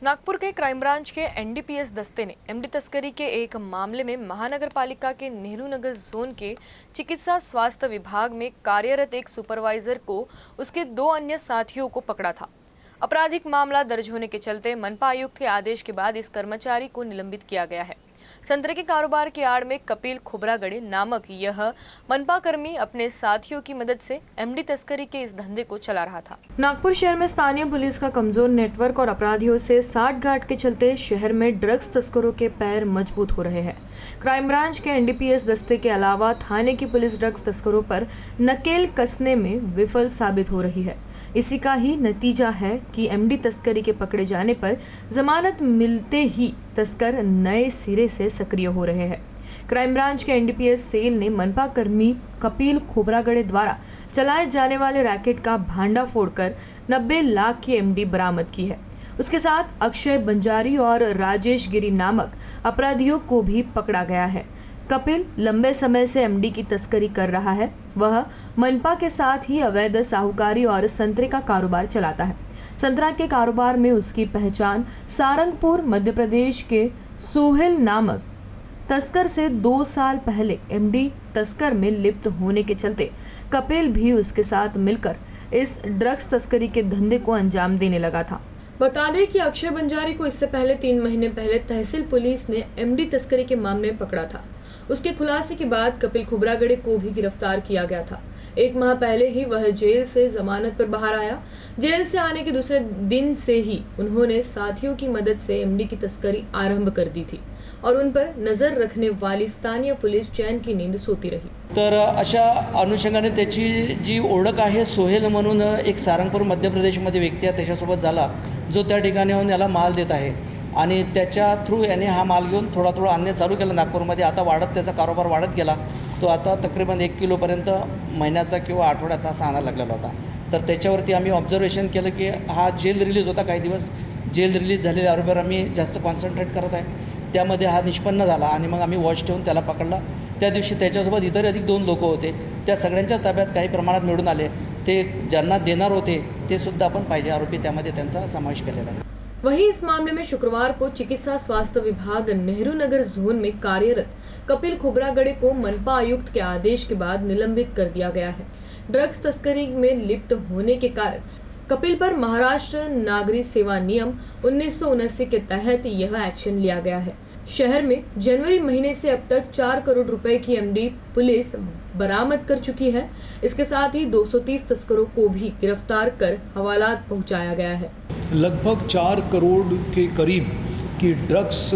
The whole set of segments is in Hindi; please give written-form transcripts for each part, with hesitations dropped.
नागपुर के क्राइम ब्रांच के एनडीपीएस दस्ते ने एमडी तस्करी के एक मामले में महानगर पालिका के नेहरू नगर जोन के चिकित्सा स्वास्थ्य विभाग में कार्यरत एक सुपरवाइजर को उसके 2 अन्य साथियों को पकड़ा था। आपराधिक मामला दर्ज होने के चलते मनपा आयुक्त के आदेश के बाद इस कर्मचारी को निलंबित किया गया है। संतरे के कारोबार की आड़ में कपिल खुबरागड़े नामक यह मनपा कर्मी अपने साथियों की मदद से एमडी तस्करी के इस धंधे को चला रहा था। नागपुर शहर में स्थानीय पुलिस का कमजोर नेटवर्क और अपराधियों से साठगांठ के चलते शहर में ड्रग्स तस्करों के पैर मजबूत हो रहे हैं। क्राइम ब्रांच के एनडीपीएस दस्ते के अलावा थाने की पुलिस ड्रग्स तस्करों पर नकेल कसने में विफल साबित हो रही है। इसी का ही नतीजा है कि एमडी तस्करी के पकड़े जाने पर जमानत मिलते ही तस्कर नए सिरे से सक्रिय हो रहे हैं। क्राइम ब्रांच के एनडीपीएस सेल ने मनपा कर्मी कपिल खुबरागड़े द्वारा चलाए जाने वाले रैकेट का भांडा फोड़कर 90 लाख की एमडी बरामद की है। उसके साथ अक्षय बंजारी और राजेश गिरी नामक अपराधियों को भी पकड़ा गया है। कपिल लंबे समय से एमडी की तस्करी कर रहा है। वह मनपा के साथ ही अवैध साहूकारी और संतरे का कारोबार चलाता है। संतरा के कारोबार में उसकी पहचान सारंगपुर मध्य प्रदेश के सोहेल नामक तस्कर से 2 साल पहले एमडी तस्कर में लिप्त होने के चलते कपिल भी उसके साथ मिलकर इस ड्रग्स तस्करी के धंधे को अंजाम देने लगा था। बता दें कि अक्षय बंजारी को इससे पहले 3 महीने पहले तहसील पुलिस ने एमडी तस्करी के मामले में पकड़ा था। उसके खुलासे के बाद कपिल खुबरागड़े को भी गिरफ्तार किया गया था। 1 माह पहले ही वह जेल से जमानत पर बाहर आया। जेल से आने के दूसरे दिन से ही उन्होंने साथियों की मदद से एमडी की तस्करी आरंभ कर दी थी और उन पर नजर रखने वाली स्थानीय पुलिस चैन की नींद सोती रही। तर अशा अनुषंगाने त्याची जी ओळख आहे सोहेल म्हणून एक सारंगपूर मध्य प्रदेशमध्ये व्यक्ती आहे, त्याच्यासोबत झाला जो त्या ठिकाणी येऊन याला माल देत आहे आणि त्याच्या थ्रू याने हा माल घेऊन थोडा आणणे चालू केला नागपूरमध्ये। आता वाढत त्याचा कारोबार वाढत गेला। तो आता तकरीबन 1 किलोपर्यंत महिन्याचा किंवा आठवड्याचा असा आणायला लागलेला होता। तर त्याच्यावरती आम्ही ऑब्झर्वेशन केलं की हा जेल रिलीज होता, काही दिवस जेल रिलीज झालेल्या आरोपावर आम्ही जास्त कॉन्सन्ट्रेट करत आहे। त्यामध्ये हा निष्पन्न झाला आणि मग आम्ही वॉच ठेवून त्याला पकडला। त्या दिवशी त्याच्यासोबत इतर अधिक 2 लोक होते। त्या सगळ्यांच्या ताब्यात काही प्रमाणात मिळून आले। ते ज्यांना देणार होते ते सुद्धा आपण पाहिजे आरोपी त्यामध्ये त्यांचा समावेश केलेला आहे। वहीं इस मामले में शुक्रवार को चिकित्सा स्वास्थ्य विभाग नेहरू नगर जोन में कार्यरत कपिल खुबरागड़े को मनपा आयुक्त के आदेश के बाद निलंबित कर दिया गया है। ड्रग्स तस्करी में लिप्त होने के कारण कपिल पर महाराष्ट्र नागरिक सेवा नियम 1979 के तहत यह एक्शन लिया गया है। शहर में जनवरी महीने से अब तक 4 करोड़ रुपए की एमडी पुलिस बरामद कर चुकी है। इसके साथ ही 230 तस्करों को भी गिरफ्तार कर हवालात पहुंचाया गया है। लगभग 4 करोड़ के करीब की ड्रग्स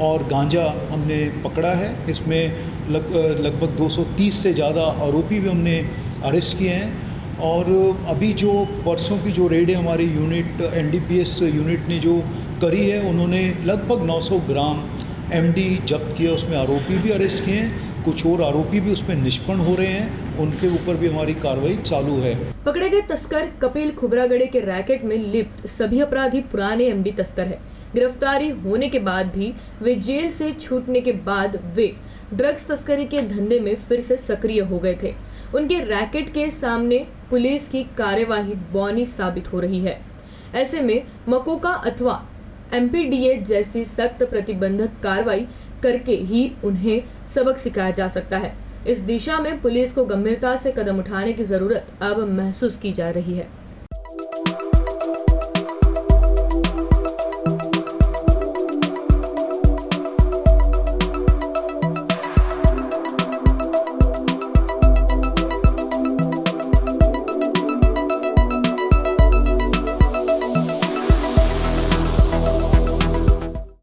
और गांजा हमने पकड़ा है। इसमें लगभग 230 से ज़्यादा आरोपी भी हमने अरेस्ट किए हैं और अभी जो परसों की जो रेड है हमारी यूनिट एनडीपीएस यूनिट ने जो करी है, उन्होंने लगभग 900 ग्राम एमडी जब्त किया। उसमें आरोपी भी अरेस्ट किए हैं, कुछ और आरोपी भी उसमें निष्पन्न हो रहे हैं, उनके ऊपर भी हमारी कार्रवाई चालू है। पकड़े गए तस्कर कपिल खुबरागड़े के रैकेट में लिप्त सभी अपराधी पुराने एमडी तस्कर है। गिरफ्तारी होने के बाद भी वे जेल से छूटने के बाद वे ड्रग्स तस्करी के धंधे में फिर से सक्रिय हो गए थे। उनके रैकेट के सामने पुलिस की कार्यवाही बौनी साबित हो रही है। ऐसे में मकोका अथवा एमपीडीए जैसी सख्त प्रतिबंधक कार्रवाई करके ही उन्हें सबक सिखाया जा सकता है। इस दिशा में पुलिस को गंभीरता से कदम उठाने की जरूरत अब महसूस की जा रही है।